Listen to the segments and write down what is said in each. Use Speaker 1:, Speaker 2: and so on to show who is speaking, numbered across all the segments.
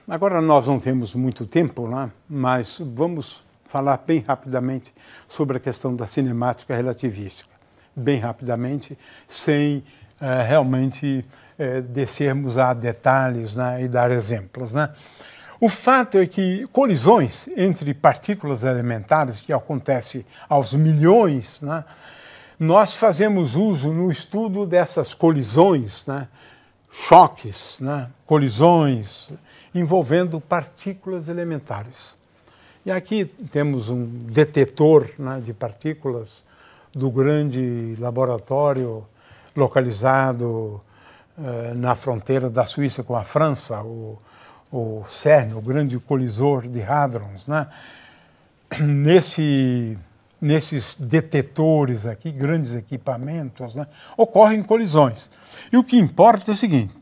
Speaker 1: Agora nós não temos muito tempo, né? Mas vamos falar bem rapidamente sobre a questão da cinemática relativística. Bem rapidamente, sem realmente descermos a detalhes, né? E dar exemplos, né? O fato é que colisões entre partículas elementares, que acontece aos milhões, né? Nós fazemos uso no estudo dessas colisões, né? Choques, né? Colisões envolvendo partículas elementares. E aqui temos um detetor, né, de partículas do grande laboratório localizado na fronteira da Suíça com a França, o CERN, o grande colisor de hadrons, né? Nesses detetores aqui, grandes equipamentos, né, ocorrem colisões. E o que importa é o seguinte: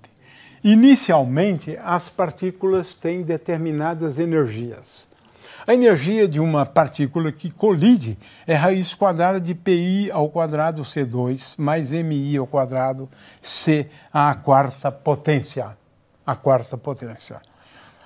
Speaker 1: inicialmente, as partículas têm determinadas energias. A energia de uma partícula que colide é raiz quadrada de πi ao quadrado C2 mais mi ao quadrado C à quarta potência. A quarta potência.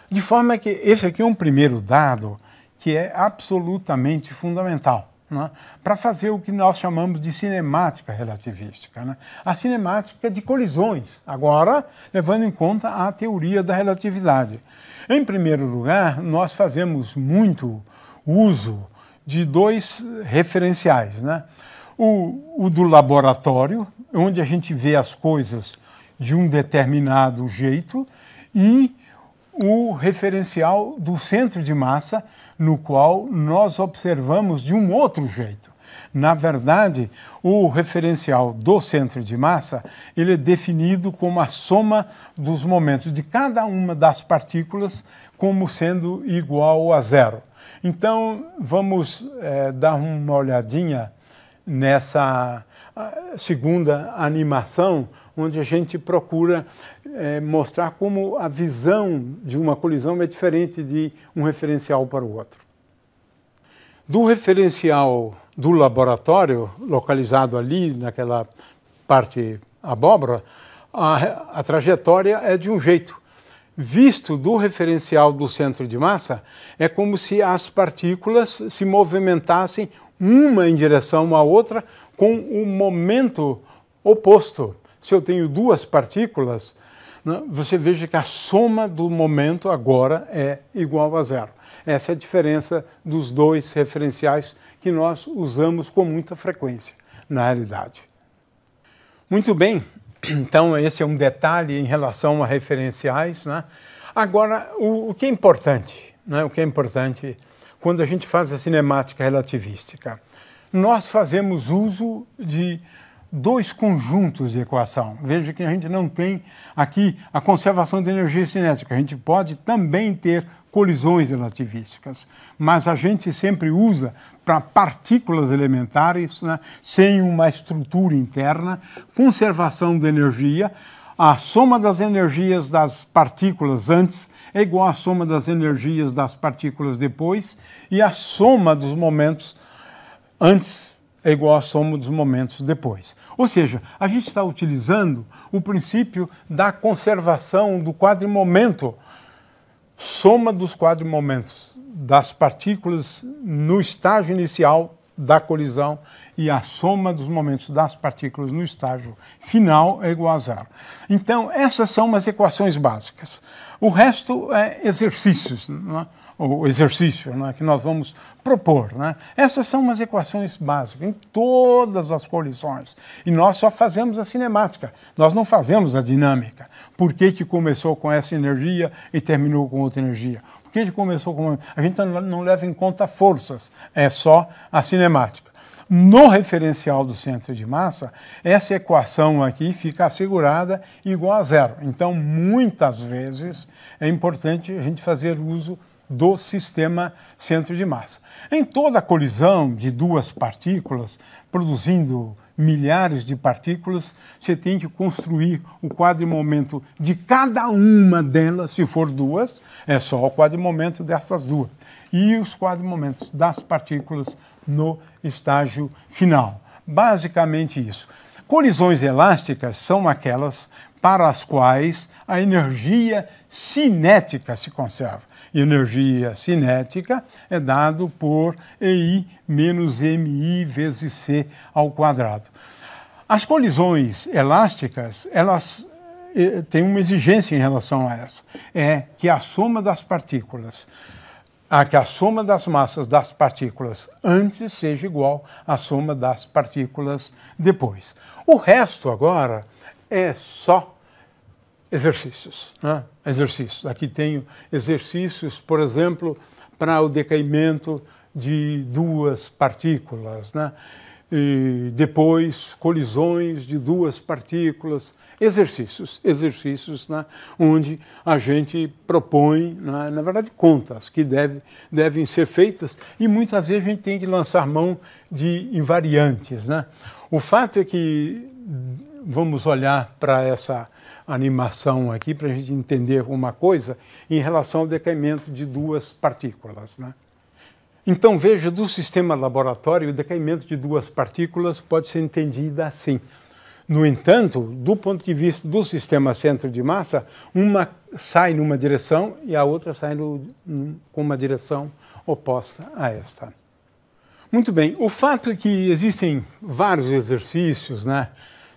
Speaker 1: De forma que esse aqui é um primeiro dado que é absolutamente fundamental, né, para fazer o que nós chamamos de cinemática relativística, né? A cinemática de colisões, agora levando em conta a teoria da relatividade. Em primeiro lugar, nós fazemos muito uso de dois referenciais, né? O do laboratório, onde a gente vê as coisas de um determinado jeito, e o referencial do centro de massa, no qual nós observamos de um outro jeito. Na verdade, o referencial do centro de massa, ele é definido como a soma dos momentos de cada uma das partículas como sendo igual a zero. Então, vamos dar uma olhadinha nessa segunda animação, onde a gente procura mostrar como a visão de uma colisão é diferente de um referencial para o outro. Do referencial do laboratório, localizado ali naquela parte abóbora, a trajetória é de um jeito. Visto do referencial do centro de massa, é como se as partículas se movimentassem uma em direção à outra com o momento oposto. Se eu tenho duas partículas, né, você veja que a soma do momento agora é igual a zero. Essa é a diferença dos dois referenciais que nós usamos com muita frequência na realidade. Muito bem, então esse é um detalhe em relação a referenciais, né? Agora, o que é importante, né? O que é importante quando a gente faz a cinemática relativística? Nós fazemos uso de dois conjuntos de equação. Veja que a gente não tem aqui a conservação de energia cinética. A gente pode também ter colisões relativísticas, mas a gente sempre usa para partículas elementares, né, sem uma estrutura interna, conservação de energia. A soma das energias das partículas antes é igual à soma das energias das partículas depois, e a soma dos momentos antes é igual à soma dos momentos depois. Ou seja, a gente está utilizando o princípio da conservação do quadrimomento, soma dos quadrimomentos das partículas no estágio inicial da colisão e a soma dos momentos das partículas no estágio final é igual a zero. Então, essas são as equações básicas. O resto é exercícios, né? O exercício, né, que nós vamos propor, né? Essas são umas equações básicas em todas as colisões. E nós só fazemos a cinemática, nós não fazemos a dinâmica. Por que que começou com essa energia e terminou com outra energia? Por que que começou com... A gente não leva em conta forças, é só a cinemática. No referencial do centro de massa, essa equação aqui fica assegurada igual a zero. Então, muitas vezes, é importante a gente fazer uso do sistema centro de massa. Em toda colisão de duas partículas, produzindo milhares de partículas, você tem que construir o quadrimomento de cada uma delas, se for duas, é só o quadrimomento dessas duas, e os quadrimomentos das partículas no estágio final. Basicamente isso. Colisões elásticas são aquelas para as quais a energia cinética se conserva. Energia cinética é dado por EI menos MI vezes C ao quadrado. As colisões elásticas, elas têm uma exigência em relação a essa. É que a soma das partículas, que a soma das massas das partículas antes seja igual à soma das partículas depois. O resto agora é só exercícios, né? Exercícios. Aqui tenho exercícios, por exemplo, para o decaimento de duas partículas, né? E depois colisões de duas partículas, exercícios, né? Onde a gente propõe, né? Na verdade, contas que devem ser feitas e muitas vezes a gente tem que lançar mão de invariantes, né? O fato é que vamos olhar para essa animação aqui para a gente entender uma coisa em relação ao decaimento de duas partículas, né? Então veja, do sistema laboratório, o decaimento de duas partículas pode ser entendido assim. No entanto, do ponto de vista do sistema centro de massa, uma sai numa direção e a outra sai com uma direção oposta a esta. Muito bem, o fato é que existem vários exercícios, né,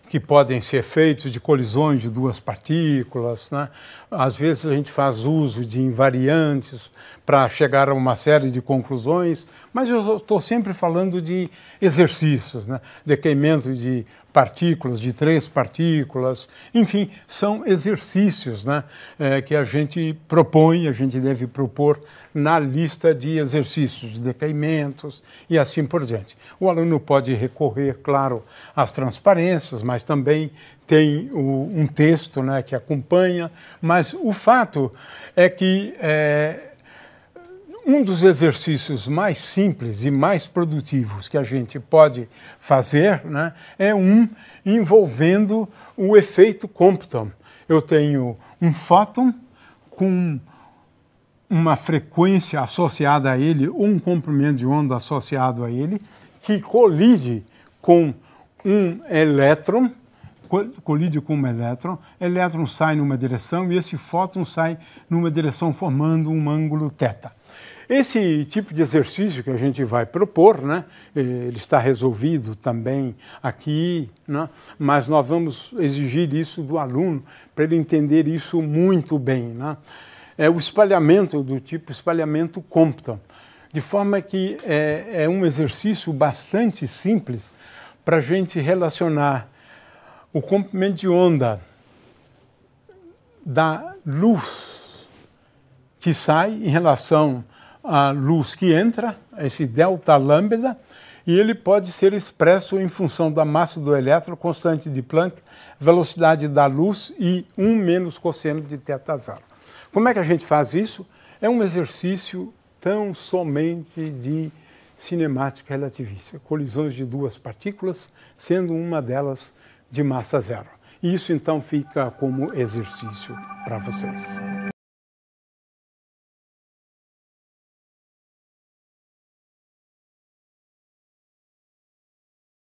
Speaker 1: que podem ser feitos de colisões de duas partículas, né? Às vezes a gente faz uso de invariantes para chegar a uma série de conclusões, mas eu estou sempre falando de exercícios, né? Decaimento de partículas, de três partículas, enfim, são exercícios, né? Que a gente propõe, a gente deve propor na lista de exercícios, de decaimentos e assim por diante. O aluno pode recorrer, claro, às transparências, mas também tem um texto, né, que acompanha, mas o fato é que um dos exercícios mais simples e mais produtivos que a gente pode fazer, né, é envolvendo o efeito Compton. Eu tenho um fóton com uma frequência associada a ele, ou um comprimento de onda associado a ele, que colide com um elétron, elétron sai numa direção e esse fóton sai numa direção formando um ângulo θ. Esse tipo de exercício que a gente vai propor, né, ele está resolvido também aqui, né, mas nós vamos exigir isso do aluno para ele entender isso muito bem, né. É o espalhamento do tipo espalhamento Compton, de forma que é um exercício bastante simples para a gente relacionar o comprimento de onda da luz que sai em relação à luz que entra, esse delta lambda, e ele pode ser expresso em função da massa do elétron, constante de Planck, velocidade da luz e 1 menos cosseno de θ0. Como é que a gente faz isso? É um exercício tão somente de cinemática relativista, colisões de duas partículas, sendo uma delas de massa zero. E isso então fica como exercício para vocês.